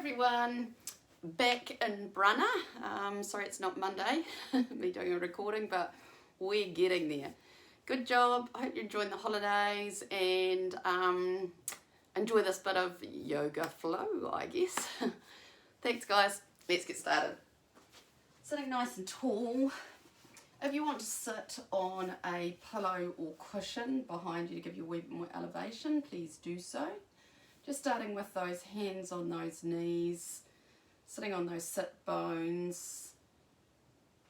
everyone, back in Brunner. Sorry it's not Monday, me doing a recording, but we're getting there. Good job, I hope you're enjoying the holidays and enjoy this bit of yoga flow, I guess. Thanks guys, let's get started. Sitting nice and tall. If you want to sit on a pillow or cushion behind you to give you a wee bit more elevation, please do so. Just starting with those hands on those knees, sitting on those sit bones,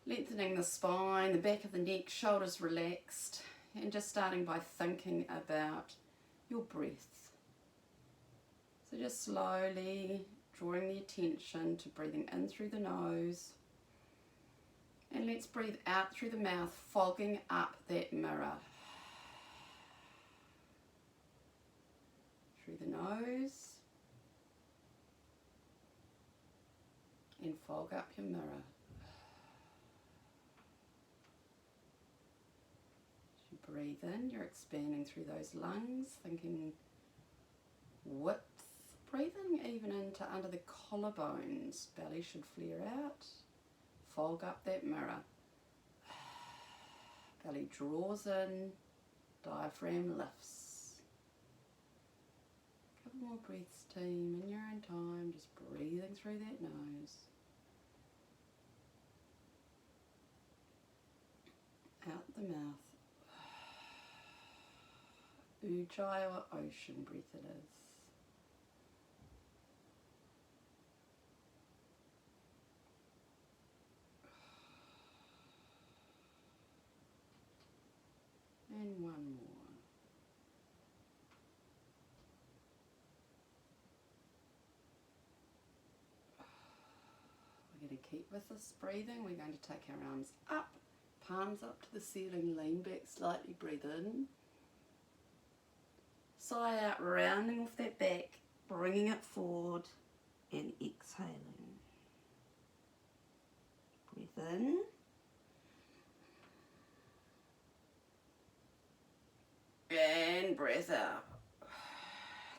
lengthening the spine, the back of the neck, shoulders relaxed, and just starting by thinking about your breath. So just slowly drawing the attention to breathing in through the nose, and let's breathe out through the mouth, fogging up that mirror. Through the nose, and fog up your mirror. As you breathe in, you're expanding through those lungs, thinking width. Breathing even into under the collarbones, belly should flare out. Fog up that mirror. Belly draws in, diaphragm lifts. A couple more breaths, team, in your own time, just breathing through that nose. Out the mouth. Ujjayi or ocean breath it is. And one more. We're going to keep with this breathing. We're going to take our arms up, palms up to the ceiling, lean back slightly, breathe in. Sigh out, rounding off that back, bringing it forward and exhaling. Breathe in. And breath out.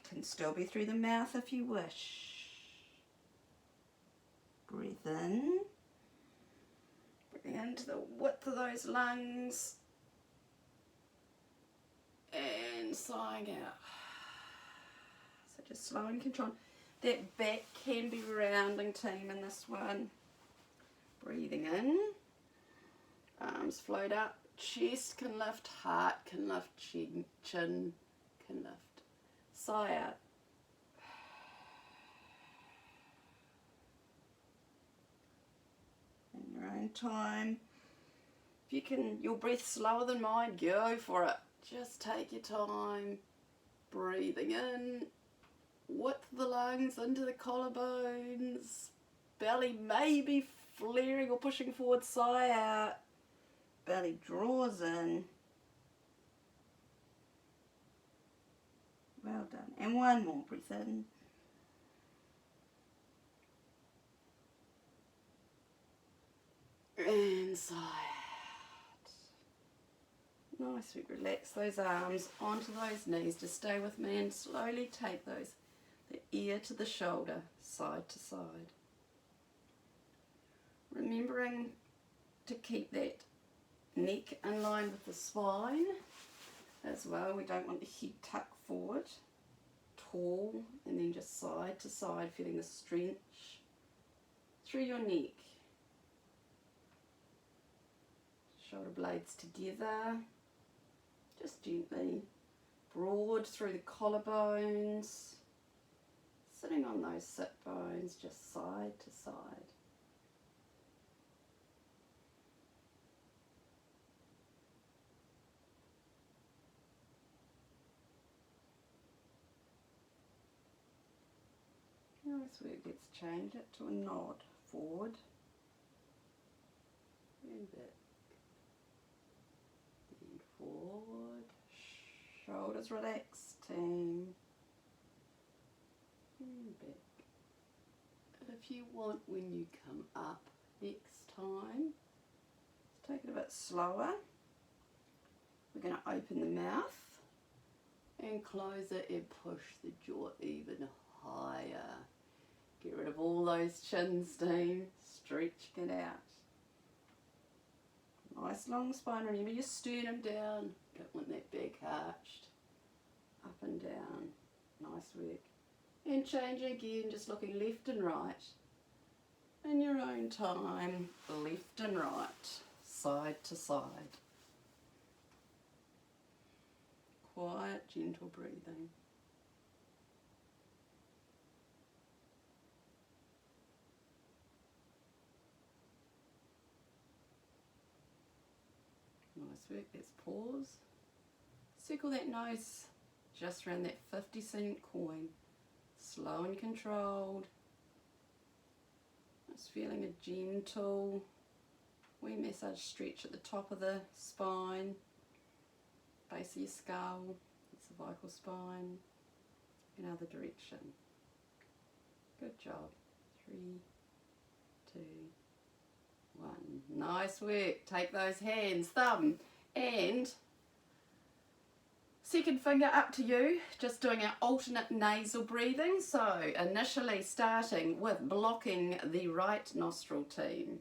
Can still be through the mouth if you wish. Breathe in. Breathing into the width of those lungs. And sighing out. So just slow and control. That back can be rounding, team, in this one. Breathing in. Arms float up. Chest can lift, heart can lift, chin can lift. Sigh out. In your own time. If you can, your breath's slower than mine, go for it. Just take your time. Breathing in. Width of the lungs into the collarbones. Belly may be flaring or pushing forward, sigh out. Belly draws in. Well done. And one more, breath in. And sigh out. Nice, sweet. Relax those arms onto those knees. Just stay with me and slowly take those, the ear to the shoulder, side to side. Remembering to keep that neck in line with the spine as well. We don't want the head tucked forward, tall, and then just side to side, feeling the stretch through your neck. Shoulder blades together, just gently, broad through the collarbones, sitting on those sit bones, just side to side. Nice work, let's change it to a nod, forward and back, and forward, shoulders relaxed, team, and back. If you want, when you come up next time, let's take it a bit slower. We're going to open the mouth and close it and push the jaw even higher. Get rid of all those chins, team. Stretching it out. Nice long spine. Remember your sternum down. Don't want that back arched. Up and down. Nice work. And change again, just looking left and right. In your own time, left and right, side to side. Quiet, gentle breathing. Nice work, let's pause. Circle that nose just around that 50-cent coin. Slow and controlled. Just feeling a gentle wee massage stretch at the top of the spine, base of your skull, cervical spine, in other direction. Good job. 3, 2, 1. Nice work. Take those hands, thumb and second finger up to you, just doing our alternate nasal breathing. So initially starting with blocking the right nostril, team.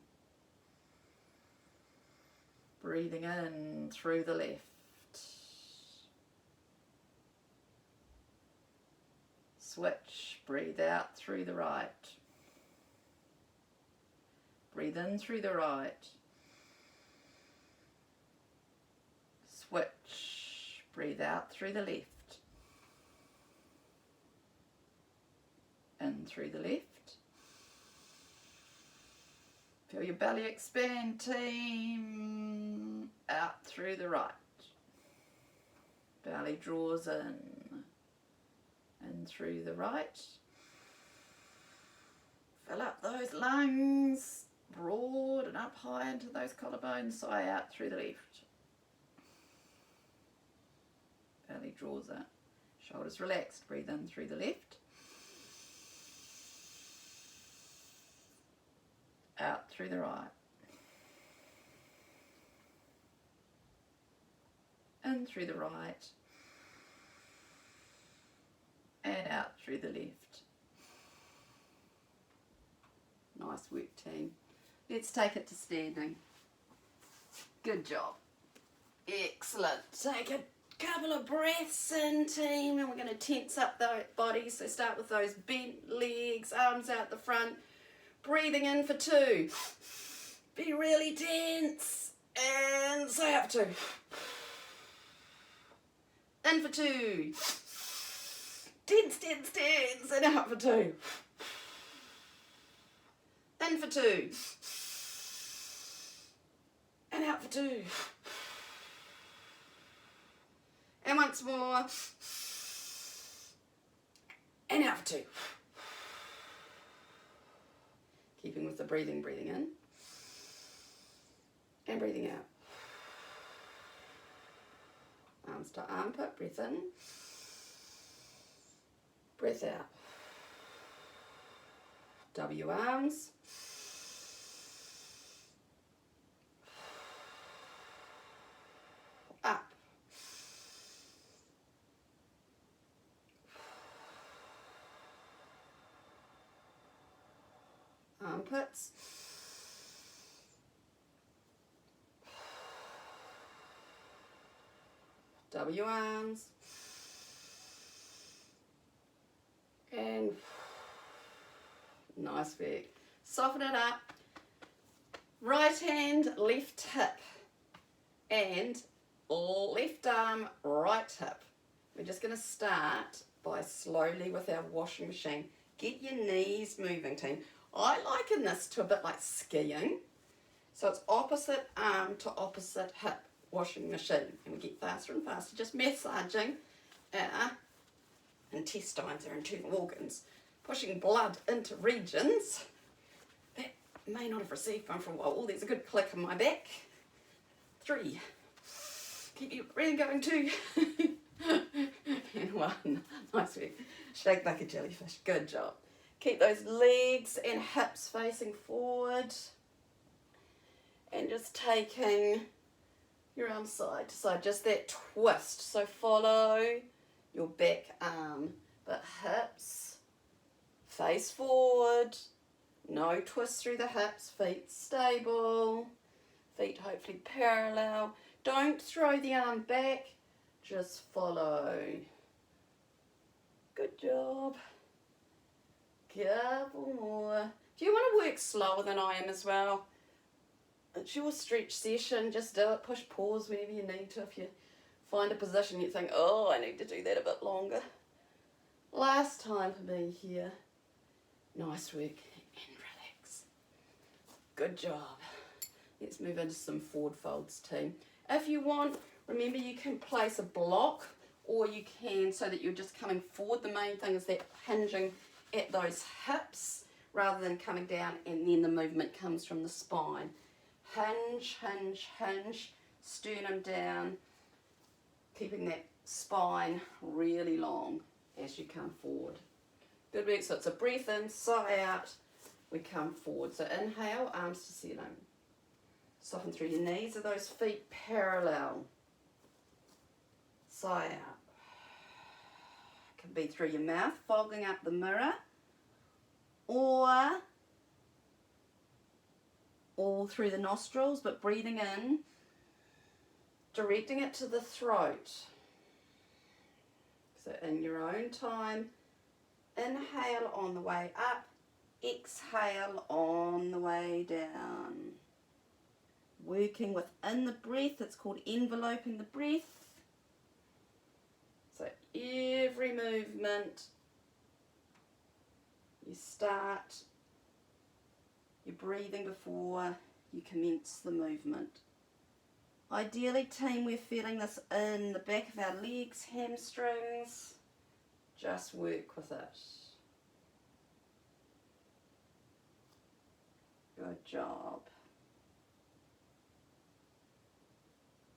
Breathing in through the left. Switch, breathe out through the right. Breathe in through the right. Switch, breathe out through the left. In through the left. Feel your belly expand, team. Out through the right. Belly draws in. In through the right. Fill up those lungs. Broad and up high into those collarbones. Sigh out through the left. Belly draws in. Shoulders relaxed. Breathe in through the left. Out through the right. In through the right. And out through the left. Nice work, team. Let's take it to standing. Good job. Excellent. Take a couple of breaths in, team, and we're going to tense up the body. So start with those bent legs, arms out the front. Breathing in for 2. Be really tense. And say up 2. In for 2. Tense, tense, tense. And out for 2. In for 2. And out for 2. And once more. And out for 2. Keeping with the breathing, breathing in. And breathing out. Arms to armpit, breath in. Breath out. W arms. Up. Armpits. W arms. And nice work. Soften it up. Right hand, left hip. And left arm, right hip. We're just going to start by slowly with our washing machine. Get your knees moving, team. I liken this to a bit like skiing. So it's opposite arm to opposite hip washing machine. And we get faster and faster, just massaging our intestines, our internal organs, pushing blood into regions that may not have received one for a while. Oh, there's a good click on my back. 3. Keep your breathing going. 2. And 1. Nice work. Shake like a jellyfish. Good job. Keep those legs and hips facing forward. And just taking your arm side to side. Just that twist. So follow your back arm. But hips face forward. No twist through the hips, feet stable, feet hopefully parallel. Don't throw the arm back, just follow. Good job. Couple more. If you want to work slower than I am as well, it's your stretch session. Just do it. Push pause whenever you need to. If you find a position you think, oh, I need to do that a bit longer. Last time for me here. Nice work and relax. Good job. Let's move into some forward folds, team. If you want, remember you can place a block, or you can so that you're just coming forward. The main thing is that hinging at those hips rather than coming down, and then the movement comes from the spine. Hinge, hinge, hinge, sternum down, keeping that spine really long as you come forward. Good work. So it's a breath in, sigh out, we come forward. So inhale, arms to ceiling. Soften through your knees. Are those feet parallel? Sigh out. Can be through your mouth, fogging up the mirror, or all through the nostrils, but breathing in, directing it to the throat. So in your own time, inhale on the way up, exhale on the way down. Working within the breath, it's called enveloping the breath. So every movement, you start your breathing before you commence the movement. Ideally, team, we're feeling this in the back of our legs, hamstrings. Just work with it. Good job.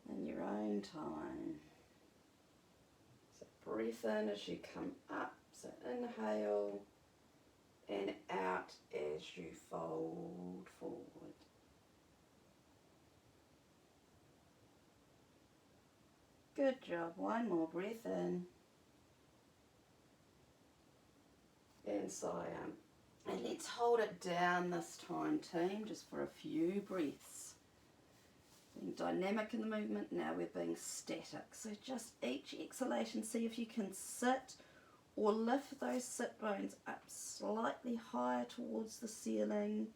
In your own time. So breathe in as you come up. So inhale and out as you fold forward. Good job. One more breath in. And sigh out. And let's hold it down this time, team, just for a few breaths. Being dynamic in the movement, now we're being static. So just each exhalation, see if you can sit or lift those sit bones up slightly higher towards the ceiling.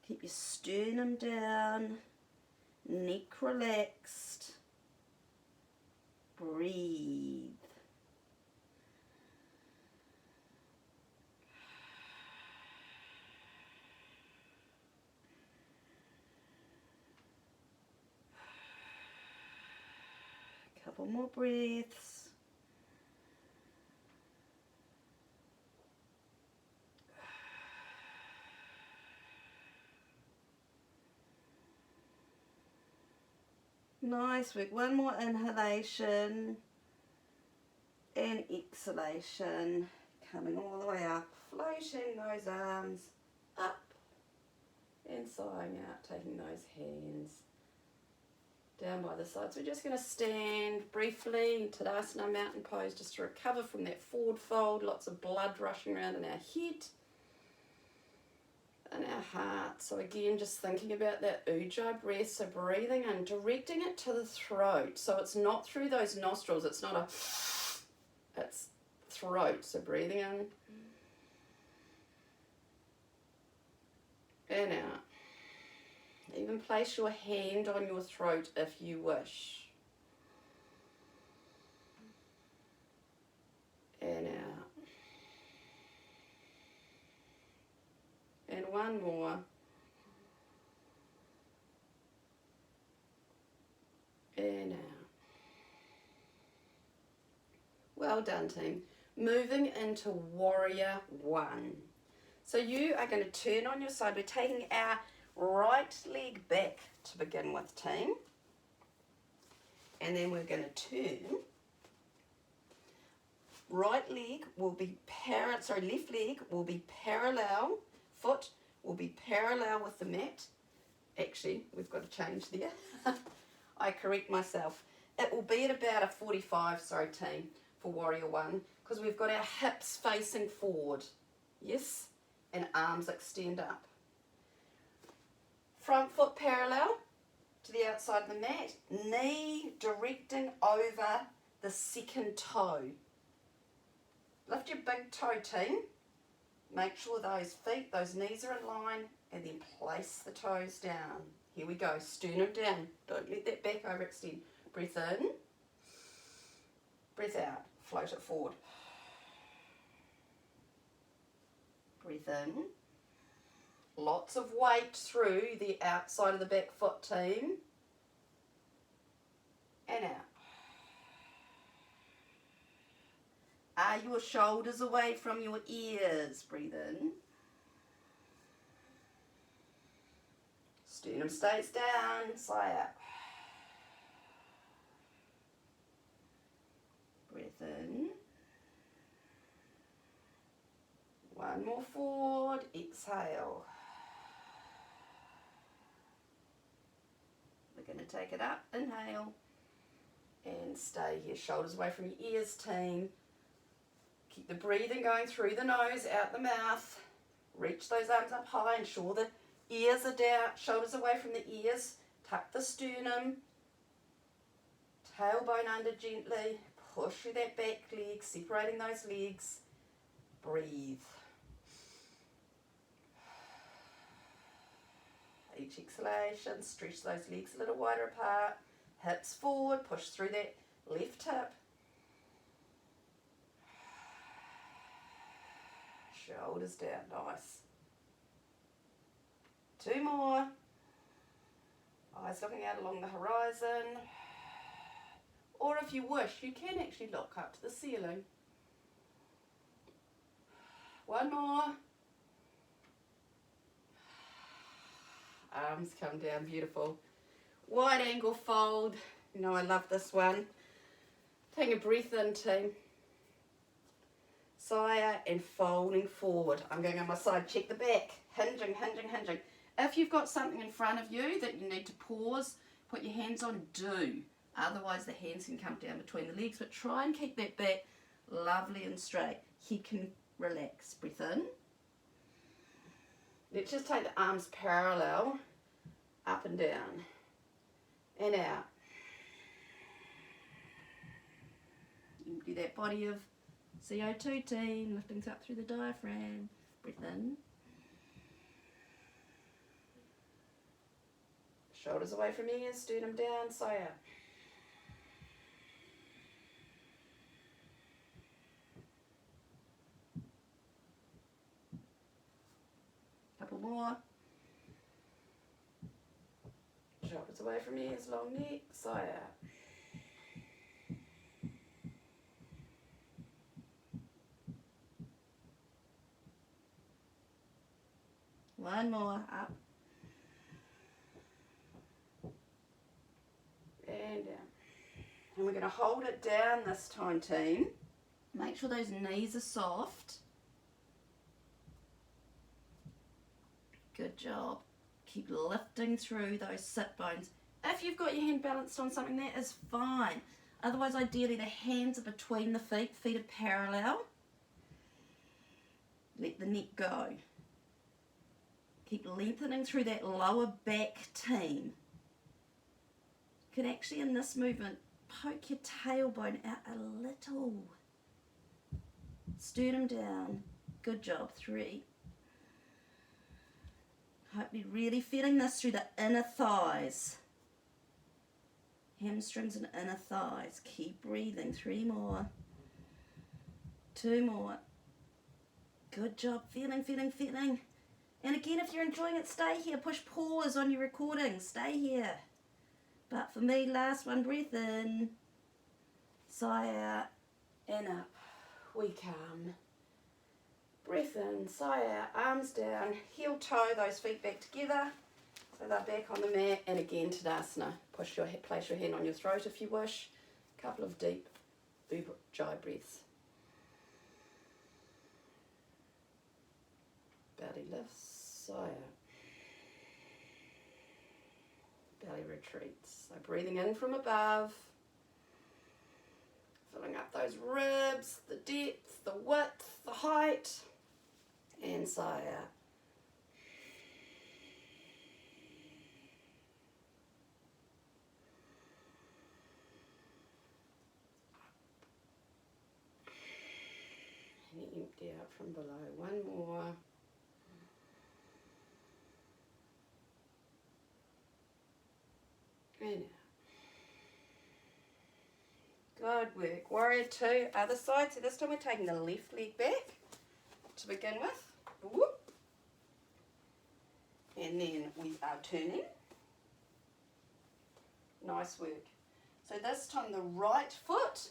Keep your sternum down, neck relaxed. Breathe. Couple more breaths. Nice work. One more inhalation and exhalation. Coming all the way up, floating those arms up and sighing out, taking those hands down by the sides. We're just going to stand briefly in Tadasana, mountain pose, just to recover from that forward fold. Lots of blood rushing around in our head and our heart. So again, just thinking about that ujjayi breath. So breathing in, directing it to the throat. So it's not through those nostrils. It's not a, it's throat. So breathing in and out. Even place your hand on your throat if you wish. And out. And one more. And out. Well done, team. Moving into warrior one. So you are going to turn on your side. We're taking our right leg back to begin with, team. And then we're going to turn. Right leg will be left leg will be parallel. Foot will be parallel with the mat. Actually, we've got to change there. I correct myself. It will be at about a 45, team, for warrior one, because we've got our hips facing forward. Yes? and arms extend up. Front foot parallel to the outside of the mat, knee directing over the second toe. Lift your big toe, team. Make sure those feet, those knees are in line, and then place the toes down. Here we go, sternum down. Don't let that back overextend. Breath in, breath out, float it forward. Breath in. Lots of weight through the outside of the back foot, team. And out. Are your shoulders away from your ears? Breathe in. Sternum stays down, sigh out. Breath in. One more forward, exhale. We're going to take it up, inhale, and stay here. Shoulders away from your ears, team. Keep the breathing going through the nose, out the mouth. Reach those arms up high, ensure the ears are down, shoulders away from the ears. Tuck the sternum, tailbone under gently. Push through that back leg, separating those legs. Breathe. Each exhalation, stretch those legs a little wider apart. Hips forward, push through that left hip. Shoulders down, nice. Two more. Eyes looking out along the horizon. Or if you wish, you can actually look up to the ceiling. One more. Arms come down, beautiful. Wide angle fold. You know I love this one. Take a breath in, team. Sigh out and folding forward. I'm going on my side, check the back. Hinging, hinging, hinging. If you've got something in front of you that you need to pause, put your hands on, do. Otherwise the hands can come down between the legs, but try and keep that back lovely and straight. Head can relax. Breath in. Let's just take the arms parallel, up and down, and out. Empty that body of CO2, team, lifting up through the diaphragm. Breath in. Shoulders away from ears, sternum down, sigh out. Couple more. Shoulders away from ears, long neck, sigh out. One more, up. And down. And we're going to hold it down this time, team. Make sure those knees are soft. Good job. Keep lifting through those sit bones. If you've got your hand balanced on something, that is fine. Otherwise, ideally, the hands are between the feet. Feet are parallel. Let the neck go. Keep lengthening through that lower back, team. You can actually, in this movement, poke your tailbone out a little. Sternum down. Good job. 3. Hope you're really feeling this through the inner thighs. Hamstrings and inner thighs. Keep breathing. 3 more. 2 more. Good job. Feeling, feeling, feeling. And again, if you're enjoying it, stay here. Push pause on your recording. Stay here. But for me, last one, breath in. Sigh out and up. We come. Breath in, sigh out, arms down, heel toe, those feet back together. So they're back on the mat. And again, Tadasana. Place your hand on your throat if you wish. A couple of deep Ujjayi breaths. Belly lifts, sigh out. Belly retreats. So breathing in from above. Filling up those ribs, the depth, the width, the height. and sigh out. And empty out from below. One more. And out. Good work. Warrior two, other side. So this time we're taking the left leg back to begin with. Whoop. And then we are turning. Nice work. So this time the right foot,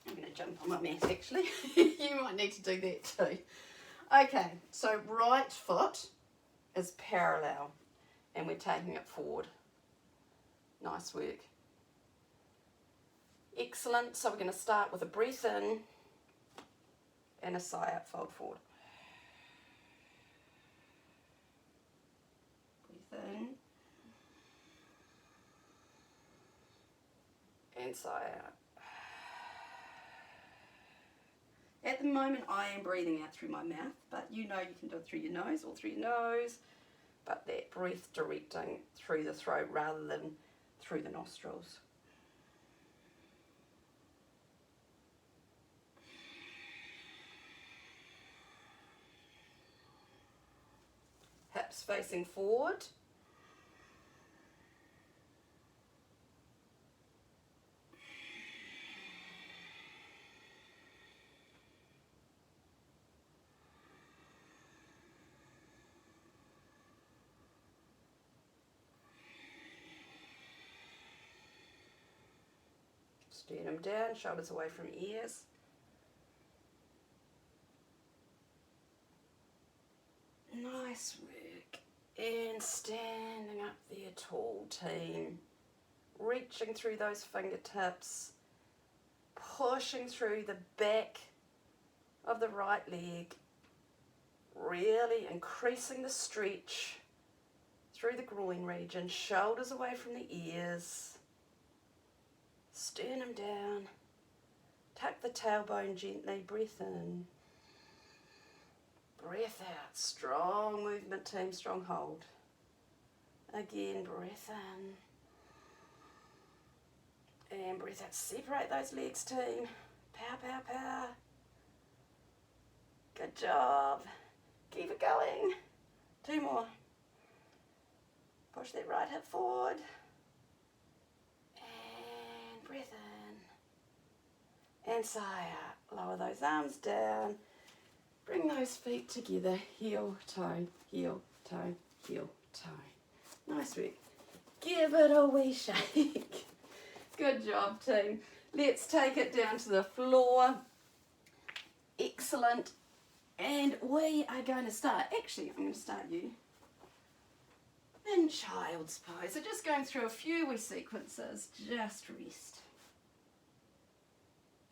I'm going to jump on my mat actually. You might need to do that too. Okay, so right foot is parallel and we're taking it forward. Nice work. Excellent. So we're going to start with a breath in and a sigh out, fold forward. Breathe in and sigh out. At the moment I am breathing out through my mouth, but you know you can do it through your nose or through your nose, but that breath directing through the throat rather than through the nostrils. Hips facing forward. Sternum down, shoulders away from ears. Nice work. And standing up there tall, team. Reaching through those fingertips. Pushing through the back of the right leg. Really increasing the stretch through the groin region. Shoulders away from the ears. Sternum down. Tuck the tailbone gently. Breath in. Breath out. Strong movement, team. Strong hold. Again, breath in. And breath out. Separate those legs, team. Power, power, power. Good job. Keep it going. Two more. Push that right hip forward. And breath in. And sigh out. Lower those arms down. Bring those feet together. Heel, toe, heel, toe, heel, toe. Nice work. Give it a wee shake. Good job, team. Let's take it down to the floor. Excellent. And we are going to start, actually I'm going to start you in child's pose. So just going through a few wee sequences, just rest.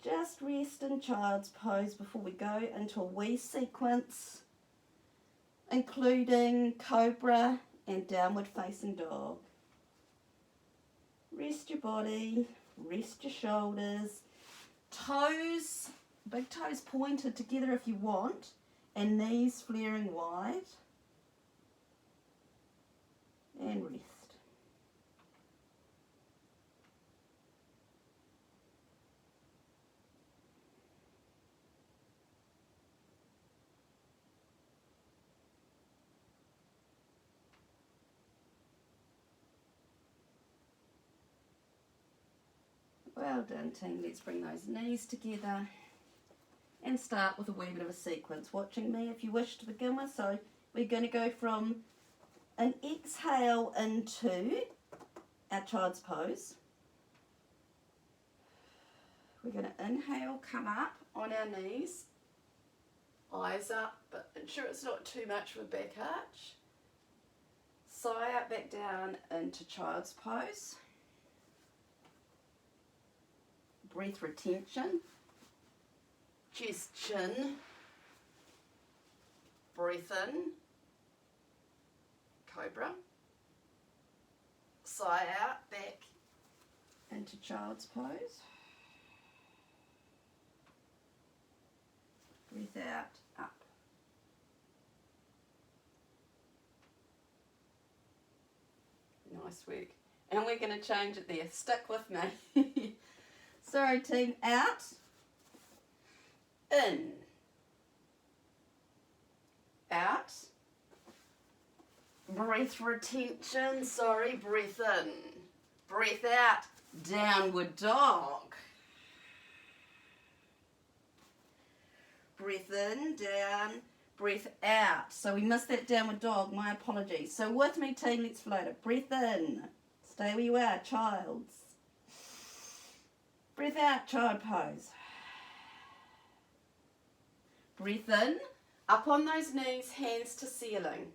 Just rest in child's pose before we go into a wee sequence, including cobra and downward facing dog. Rest your body, rest your shoulders, toes, big toes pointed together if you want, and knees flaring wide, and rest. Well done, team. Let's bring those knees together and start with a wee bit of a sequence. Watching me if you wish to begin with. So we're going to go from an exhale into our child's pose. We're going to inhale, come up on our knees, eyes up, but ensure it's not too much of a back arch. Sigh out, back down into child's pose. Breath retention. Chest, chin. Breath in. Cobra. Sigh out, back into child's pose. Breath out, up. Nice work. And we're going to change it there. Stick with me. Sorry, team. Out. In. Out. Breath retention. Sorry, breath in. Breath out. Downward dog. Breath in, down, breath out. So we missed that downward dog, my apologies. So with me team, let's float it. Breath in, stay where you are, child's. Breath out, child pose. Breath in, up on those knees, hands to ceiling.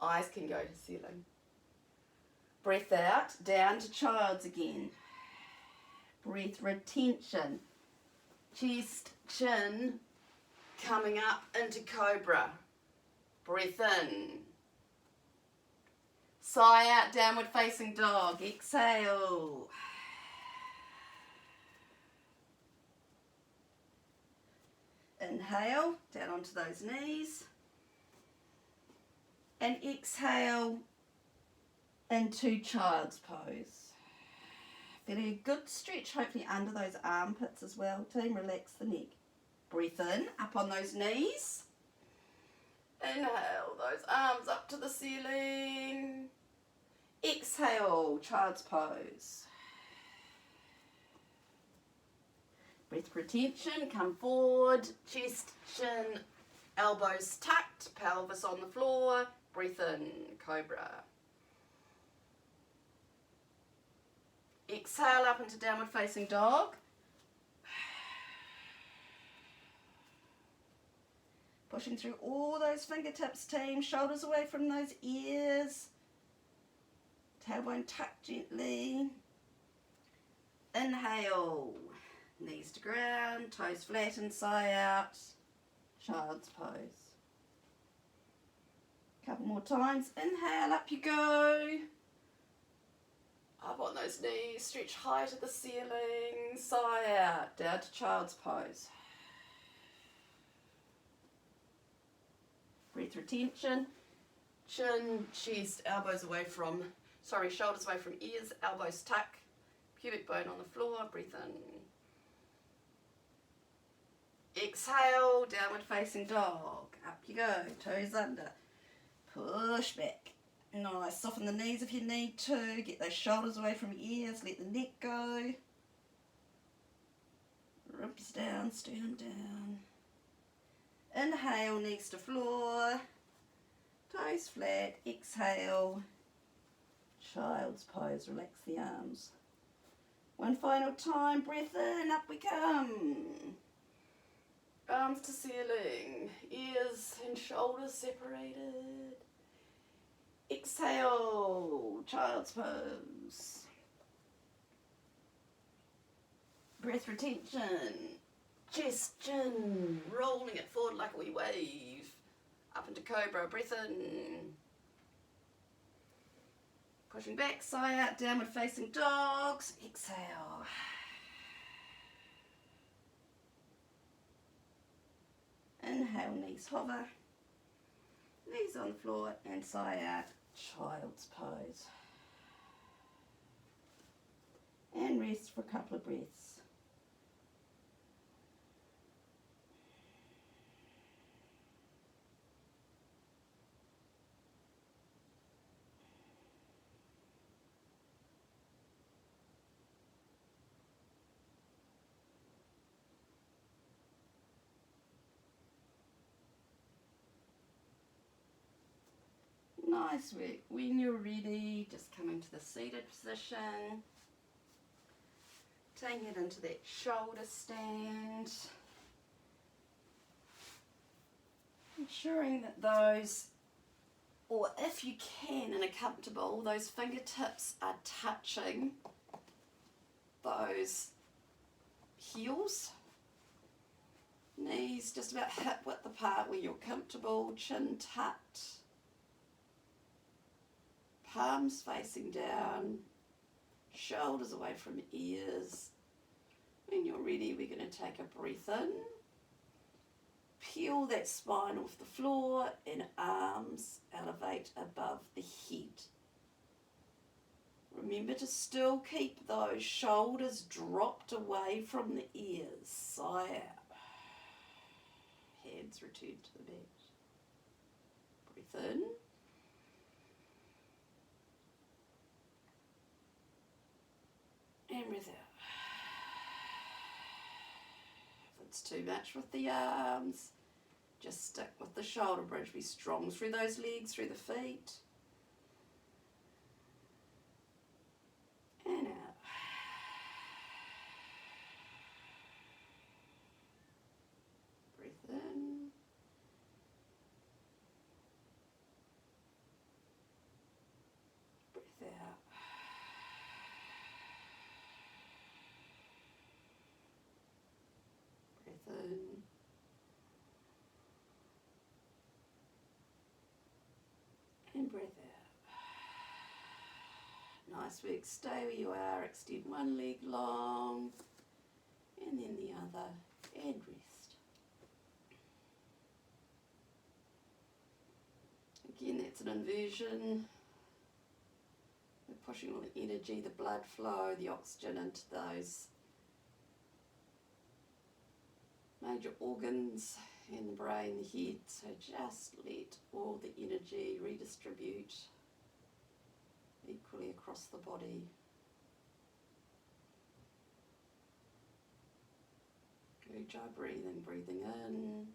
Eyes can go to ceiling. Breath out, down to child's again. Breath retention. Chest, chin, coming up into cobra. Breath in. Sigh out, downward facing dog. Exhale. Inhale, down onto those knees. And exhale into child's pose. Feeling a good stretch, hopefully under those armpits as well, team. Relax the neck. Breath in, up on those knees. Inhale, those arms up to the ceiling. Exhale, child's pose. Breath retention, come forward, chest, chin, elbows tucked, pelvis on the floor. Breath in, cobra. Exhale up into downward facing dog. Pushing through all those fingertips, team. Shoulders away from those ears. Tailbone tucked gently. Inhale. Knees to ground. Toes flat and sigh out. Child's pose. Couple more times. Inhale, up you go. Up on those knees, stretch high to the ceiling, sigh out, down to child's pose. Breath retention, chin, chest, shoulders away from ears, elbows tuck, pubic bone on the floor, breath in. Exhale, downward facing dog, up you go, toes under, push back. Nice, soften the knees if you need to, get those shoulders away from your ears, let the neck go. Ribs down, sternum down. Inhale, knees to floor, toes flat, exhale, child's pose, relax the arms. One final time, breath in, up we come. Arms to ceiling, ears and shoulders separated. Exhale, child's pose. Breath retention. Chest, chin, rolling it forward like a wee wave. Up into cobra, breath in. Pushing back, sigh out, downward facing dogs. Exhale. Inhale, knees hover. Knees on the floor and sigh out. Child's pose. And rest for a couple of breaths. Nice work. When you're ready, just come into the seated position. Taking it into that shoulder stand. Ensuring that those, or if you can and are comfortable, those fingertips are touching those heels. Knees just about hip width apart where you're comfortable, chin tucked. Palms facing down, shoulders away from ears. When you're ready, we're going to take a breath in. Peel that spine off the floor and arms elevate above the head. Remember to still keep those shoulders dropped away from the ears. Sigh out. Hands return to the mat. Breathe in. And breathe out. If it's too much with the arms, just stick with the shoulder bridge. Be strong through those legs, through the feet. And out. Breathe in. Breathe out. Breathe in. And breathe out. Nice work. Stay where you are. Extend one leg long and then the other and rest. Again, that's an inversion. We're pushing all the energy, the blood flow, the oxygen into those major organs and the brain, the head. So just let all the energy redistribute equally across the body. Good job breathing. Breathing in.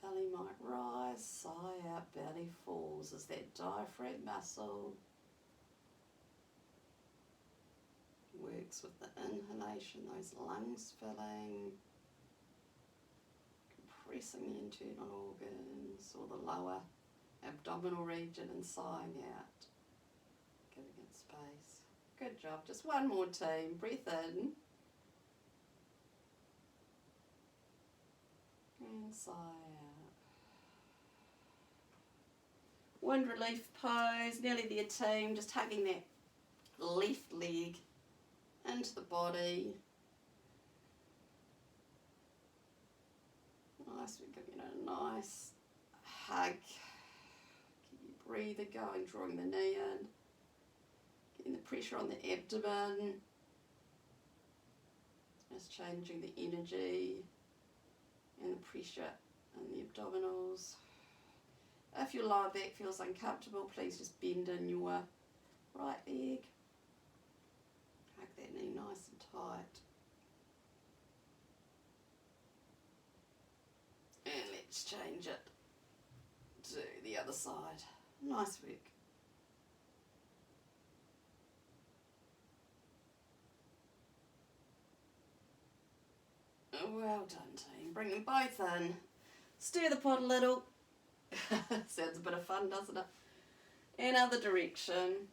Belly might rise, sigh out, belly falls as that diaphragm muscle works with the inhalation, those lungs filling, compressing the internal organs or the lower abdominal region and sighing out, giving it space. Good job. Just one more team. Breathe in and sigh out. Wind relief pose, nearly there team, just hugging that left leg into the body. Nice, we're giving it a nice hug. Keep your breather going, drawing the knee in, getting the pressure on the abdomen, just changing the energy and the pressure in the abdominals. If your lower back feels uncomfortable, please just bend in your right leg. Hug that knee nice and tight. And let's change it to the other side. Nice work. Well done, team. Bring them both in. Stir the pot a little. Sounds a bit of fun, doesn't it? And other direction.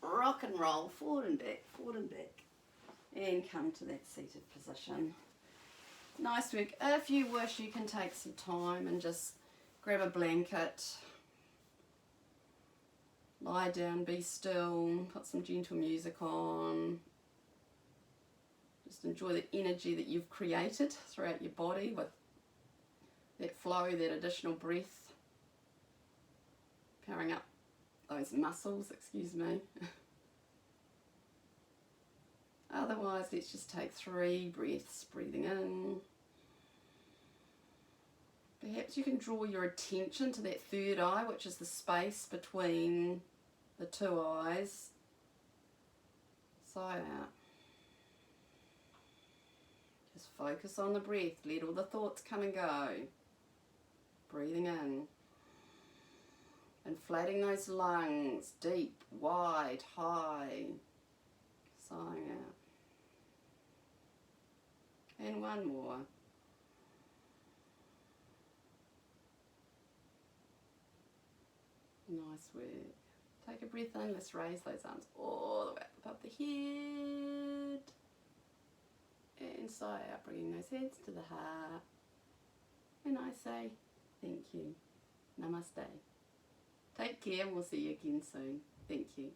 Rock and roll, forward and back, and come to that seated position. Nice work. If you wish, you can take some time and just grab a blanket, lie down, be still, put some gentle music on. Just enjoy the energy that you've created throughout your body with that flow, that additional breath, powering up those muscles, excuse me. Otherwise, let's just take 3 breaths, breathing in. Perhaps you can draw your attention to that third eye, which is the space between the 2 eyes. Sigh out. Just focus on the breath, let all the thoughts come and go. Breathing in. Inflating those lungs, deep, wide, high. Sighing out. And one more. Nice work. Take a breath in, let's raise those arms all the way up above the head. And sigh out, bringing those hands to the heart. And I say, thank you. Namaste. Take care and we'll see you again soon. Thank you.